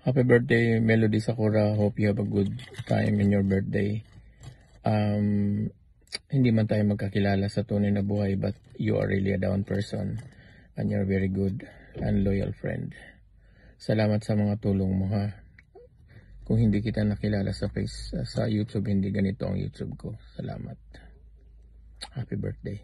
Happy birthday, Melody Sakura. Hope you have a good time in your birthday. Hindi man tayo magkakilala sa tunay na buhay, but you are really a down person and you're a very good and loyal friend. Salamat sa mga tulong mo, ha. Kung hindi kita nakilala sa YouTube, hindi ganito ang YouTube ko. Salamat. Happy birthday.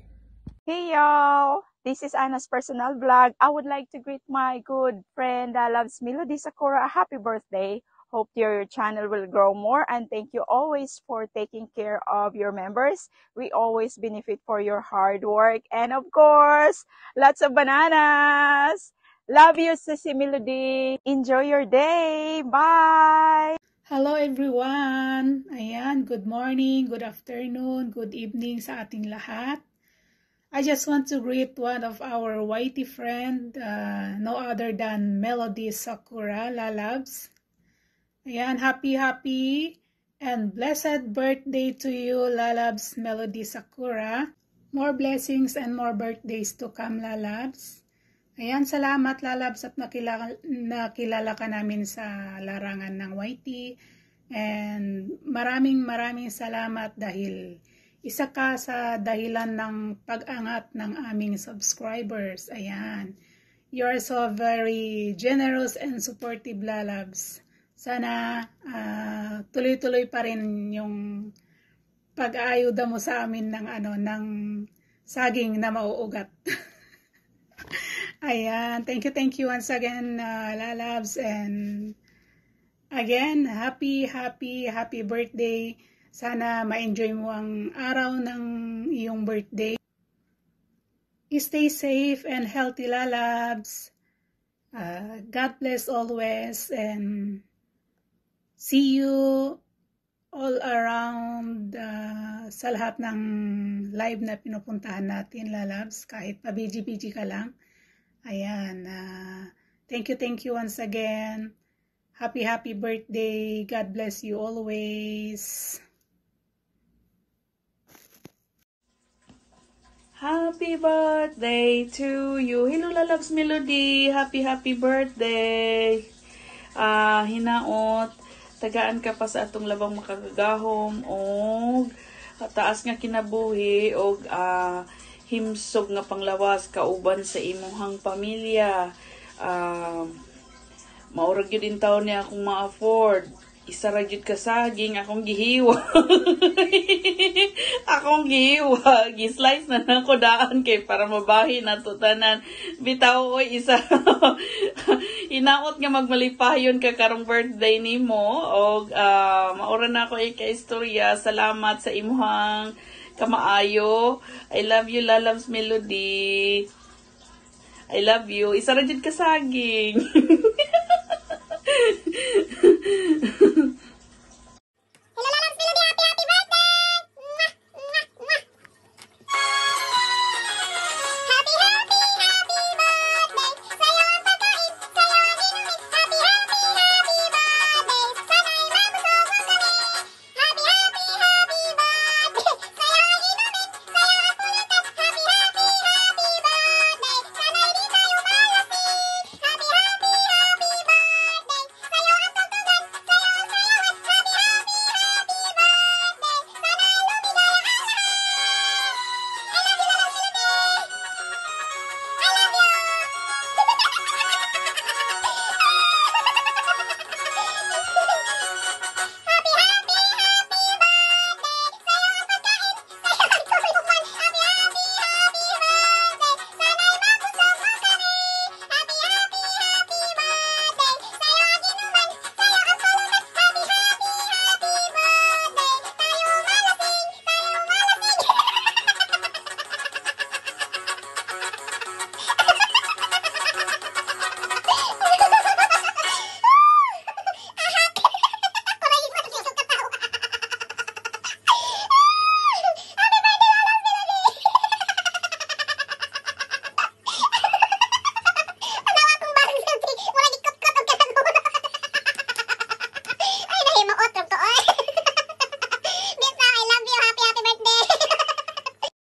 Hey y'all! This is Anna's personal vlog. I would like to greet my good friend that loves Melody Sakura a happy birthday. Hope your channel will grow more, and thank you always for taking care of your members. We always benefit for your hard work, and of course, lots of bananas! Love you, Sissy Melody. Enjoy your day. Bye! Hello everyone! Ayan, good morning, good afternoon, good evening sa ating lahat. I just want to greet one of our YT friend, no other than Melody Sakura, Lalabs. Ayan, happy and blessed birthday to you, Lalabs Melody Sakura. More blessings and more birthdays to come, Lalabs. Ayan, salamat Lalabs at nakilala ka namin sa larangan ng YT. And maraming salamat dahil isa ka sa dahilan ng pag-angat ng aming subscribers. Ayan, you are so very generous and supportive, Lalabs. Sana tuloy-tuloy pa rin yung pag-aayuda mo sa amin ng saging na mauugat. Ayan, thank you once again, Lalabs, and again, happy birthday. Sana ma-enjoy mo ang araw ng iyong birthday. Stay safe and healthy, Lalabs. God bless always, and see you all around sa lahat ng live na pinupuntahan natin, Lalabs, kahit pa-busy ka lang. Ayan, thank you once again. Happy birthday. God bless you always. Happy birthday to you. Hello, Lalabs Melody. Happy birthday. Hinaot. Tagaan ka pa sa atong labang makagagahom. Og taas nga kinabuhi. Og himsog nga panglawas kauban sa imuhang pamilya. Maurag yun din taon niya akong ma-afford. Isa ra gyud ka saging akong gihiwa. Akong gihiwa. Gislice na nako daan kay para mabahin na tanan. Bitaw oy isa. Hinaot nga magmalipayon ka karong birthday nimo. Og maura na ako ika-istorya. Salamat sa imuhang kamaayo. I love you, Lalabs Melody. I love you. Isa ra jud ka saging.